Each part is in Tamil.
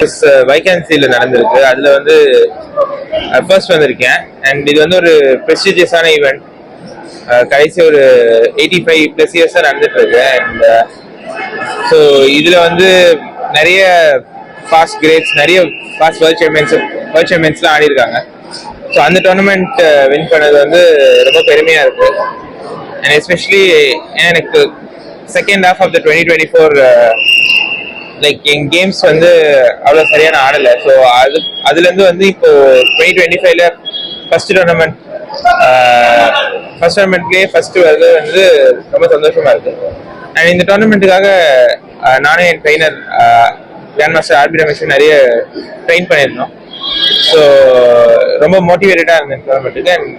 வைகான்சியில் நடந்திருக்கு. அதில் வந்து ஃபர்ஸ்ட் வந்திருக்கேன். அண்ட் இது வந்து ஒரு ப்ரெஸ்டீஜியஸான ஈவெண்ட். கடைசி ஒரு 85+ இயர்ஸாக நடந்துட்டு இருக்கு. அண்ட் ஸோ இதில் வந்து நிறைய ஃபாஸ்ட் கிரேட்ஸ், நிறைய ஃபாஸ்ட் வேர்ல்ட் சாம்பியன்ஸ்லாம் ஆடி இருக்காங்க. ஸோ அந்த டோர்னமெண்ட் வின் பண்ணது வந்து ரொம்ப பெருமையாக இருக்கு. அண்ட் எஸ்பெஷலி எனக்கு second half of the 2024 like என் கேம்ஸ் வந்து அவ்வளோ சரியான ஆடலை. ஸோ அதுலேருந்து வந்து இப்போ 2025ல ஃபர்ஸ்ட் டோர்னமெண்ட்லேயே ஃபர்ஸ்ட் வருது வந்து ரொம்ப சந்தோஷமா இருக்கு. அண்ட் இந்த டோர்னமெண்ட்டுக்காக நானும் என் trainer grand master RP Ramesh நிறைய ட்ரெயின் பண்ணியிருந்தோம். ஸோ ரொம்ப மோட்டிவேட்டடாக இருந்தேன் டோர்னமெண்ட்டுக்கு. அண்ட்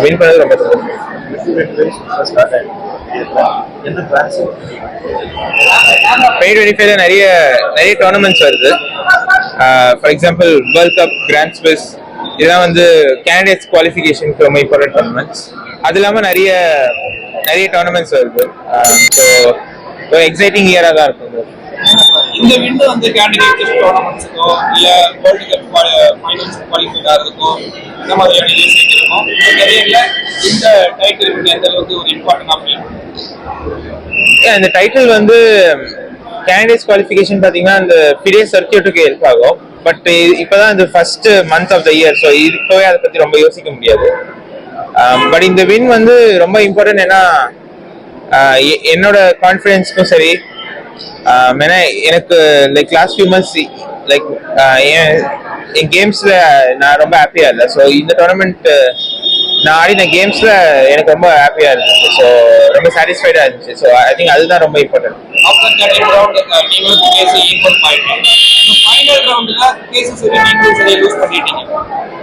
வின் பண்ணது ரொம்ப சந்தோஷம். 2025ல நிறைய டோர்னமெண்ட்ஸ் வருது. For example world cup, grand ஸ்பிஸ், இதெல்லாம் வந்து கேண்டிடேட்ஸ் குவாலிஃபிகேஷனுக்கு ரொம்ப இம்பார்ட்டன்ட் டோர்னமெண்ட்ஸ். அது இல்லாமல் நிறைய டோர்னமெண்ட்ஸ் வருது. ஸோ ஒரு எக்ஸைட்டிங் இயராக தான் இருக்கும். இந்த விண்டு வந்து கேண்டிடேட் டோர்னமெண்ட்ஸுக்கோ இல்லை வேர்ல்டு கப் ஃபைனல்ஸ் குவாலிஃபைட் ஆகிறதுக்கோ இந்த மாதிரியான ஈவெண்ட்ஸ் இருக்கும். இந்த கரியர்ல இந்த டைட்டில் வந்து எந்த அளவுக்கு ஒரு இம்பார்ட்டன்ட் அப்படின்னு இந்த டைட்டில் வந்து கேண்டிடேட்ஸ் குவாலிஃபிகேஷன் பார்த்தீங்கன்னா இந்த ஃபிடே சர்க்கியூட்டுக்கு ஹெல்ப் ஆகும். பட் இப்போதான் இந்த first month of the year. So இப்போவே அதை பற்றி ரொம்ப யோசிக்க முடியாது. பட் இந்த வின் வந்து ரொம்ப இம்பார்ட்டன்ட். ஏன்னா என்னோட கான்ஃபிடென்ஸ்க்கும் சரி, ஏன்னா எனக்கு like last few months like என் கேம்ஸ்ல நான் ரொம்ப ஹாப்பியா இல்லை. ஸோ இந்த டோர்னமெண்ட் நான் ஆடின கேம்ஸ்ல எனக்கு ரொம்ப ஹாப்பியா இருந்துச்சு. ஸோ ரொம்ப சாட்டிஸ்ஃபைடா இருந்துச்சு. ஸோ ஐ திங்க் அதுதான் ரொம்ப இம்பார்ட்டன்ட். ஆஃப்டர் 13 ரவுண்ட் நீங்களும் கேஸ் ஈக்குவல் பாயிண்ட். ஃபைனல் ரவுண்ட்ல கேஸ் சரி நீங்களும் சரி லூஸ் பண்ணிட்டீங்க.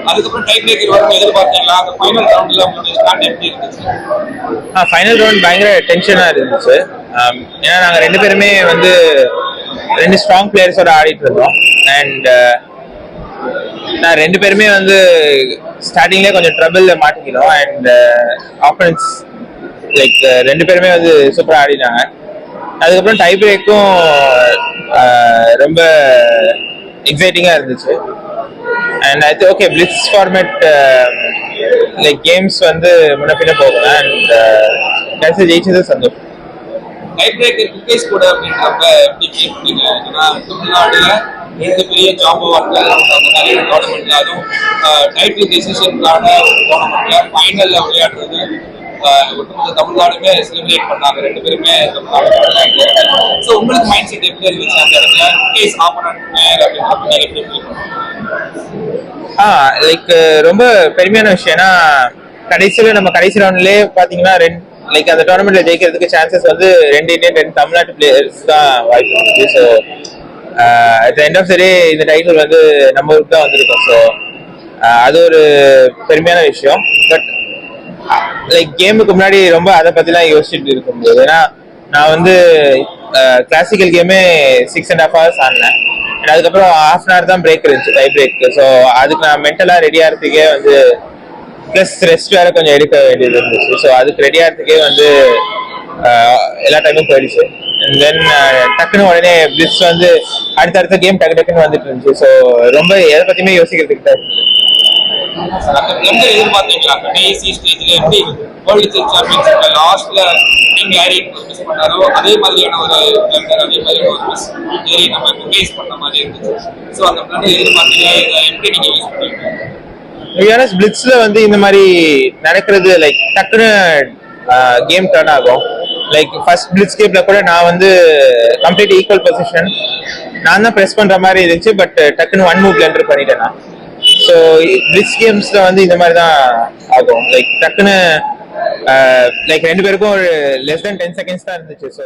அதுக்கப்புறம் டை பிரேக்கர் வரும் எதிர்பார்த்தீங்களா? அந்த ஃபைனல் ரவுண்ட்ல உங்களுக்கு ஸ்டார்ட் எப்படி இருந்துச்சு? ஃபைனல் ரவுண்ட் பயங்கர டென்ஷனா இருந்துச்சு. ஏன்னா நாங்கள் ரெண்டு பேருமே வந்து ரெண்டு ஸ்ட்ராங் பிளேயர்ஸோட ஆடிட்டு இருந்தோம். அண்ட் நான் ரெண்டு பேருமே வந்து ஸ்டார்டிங்லேயே கொஞ்சம் ட்ரபிள்ல மாட்டிக்கணும். அண்ட் ஆப்பனன்ட்ஸ் லைக் ரெண்டு பேருமே வந்து சூப்பராக ஆடினாங்க. அதுக்கப்புறம் டை பிரேக்கும் ரொம்ப எக்ஸைட்டிங்காக இருந்துச்சு. அண்ட் அது okay, blitz format like games வந்து முன்ன பின்ன போகணும். அண்ட் கடைசி ஜெயிச்சது சந்தோஷம். டை பிரேக்கர் குக்கேஸ் கூட அப்படின்றப்ப எப்படி கேட்பீங்க? ஏன்னா தமிழ்நாடுல ரெண்டு பெரிய ஜாம்பவான்கள் நிறைய டோர்னமெண்ட்ல, அதுவும் டைட்டில் டெசிஷனுக்கான டோர்னமெண்ட்ல ஃபைனல்ல விளையாடுறது ஒட்டுமொத்த தமிழ்நாடுமே செலிப்ரேட் பண்ணாங்க. ரெண்டு பேருமே தமிழ்நாடு. ஸோ உங்களுக்கு மைண்ட் செட் எப்படி இருந்துச்சு அந்த இடத்துல? கேஸ் ஆப்பனன்ட் அப்படின்றப்ப நீங்க எப்படி ஃபீல் பண்ணுங்க? லைக் ரொம்ப பெருமையான விஷயம். ஏன்னா கடைசியில் நம்ம கடைசி ரவுண்ட்லேயே பார்த்தீங்கன்னா லைக் அந்த டோர்னமெண்ட்ல ஜெயிக்கிறதுக்கு சான்சஸ் வந்து ரெண்டு இந்தியன், ரெண்டு தமிழ்நாட்டு பிளேயர்ஸ் தான் வாய்ப்பு இருக்கு. So at end of the day இந்த டைட்டில் வந்து நம்ம ஊருக்கு தான் வந்திருக்கோம். ஸோ அது ஒரு பெருமையான விஷயம். பட் லைக் கேமுக்கு முன்னாடி ரொம்ப அதை பற்றிலாம் யோசிச்சுட்டு இருக்க முடியாது. ஏன்னா நான் வந்து கிளாசிக்கல் கேமே 6.5 hours ஆடினேன். அதுக்கப்புறம் 1/2 hour தான் பிரேக் இருந்துச்சு, டை பிரேக். ஸோ அதுக்கு நான் மென்டலாக ரெடி ஆகிறதுக்கே வந்து ப்ளஸ் ரெஸ்ட் வேற கொஞ்சம் எடுக்க வேண்டியது இருந்துச்சு. ஸோ அதுக்கு ரெடி ஆகிறதுக்கே வந்து எல்லா டைமும் போயிடுச்சு. அண்ட் தென் டக்குன்னு உடனே பிளிட்ஸ் வந்து அடுத்தடுத்த கேம் டக்குன்னு வந்துட்டு இருந்துச்சு. ஸோ ரொம்ப எதை பற்றியுமே யோசிக்கிறதுக்கு தான் இருந்துச்சு. எதிர்பார்த்தீங்களா கடைசி ஸ்டேஜ்ல எப்படி வேர்ல்டு சாம்பியன்ஷிப்ல லாஸ்ட்ல நீங்க யாரையும் மிஸ் பண்ணாரோ அதே மாதிரியான ஒரு பிளண்டர், அதே மாதிரி ஒரு மிஸ் ஏறி நம்ம ஃபேஸ் பண்ண மாதிரி இருந்துச்சு. ஸோ அந்த பிளண்டர் எதிர்பார்த்தீங்க, எப்படி நீங்க யூஸ் பண்ணுவீங்க? பிளிட்ஸ்ல வந்து இந்த மாதிரி நடக்கிறது லைக் டக்குன்னு கேம் டர்ன் ஆகும். லைக் ஃபர்ஸ்ட் பிளிட்ஸ் கேம்ல கூட நான் வந்து கம்ப்ளீட் ஈக்குவல் பொசிஷன், நான் தான் ப்ரெஸ் பண்ற மாதிரி இருந்துச்சு. பட் டக்குன்னு 1 move என்டர் பண்ணிட்டேன் நான். ஸோ பிளிட்ஸ் கேம்ஸ்ல வந்து இந்த மாதிரி தான் ஆகும். லைக் டக்குன்னு லைக் ரெண்டு பேருக்கும் ஒரு less than 10 seconds தான் இருந்துச்சு. ஸோ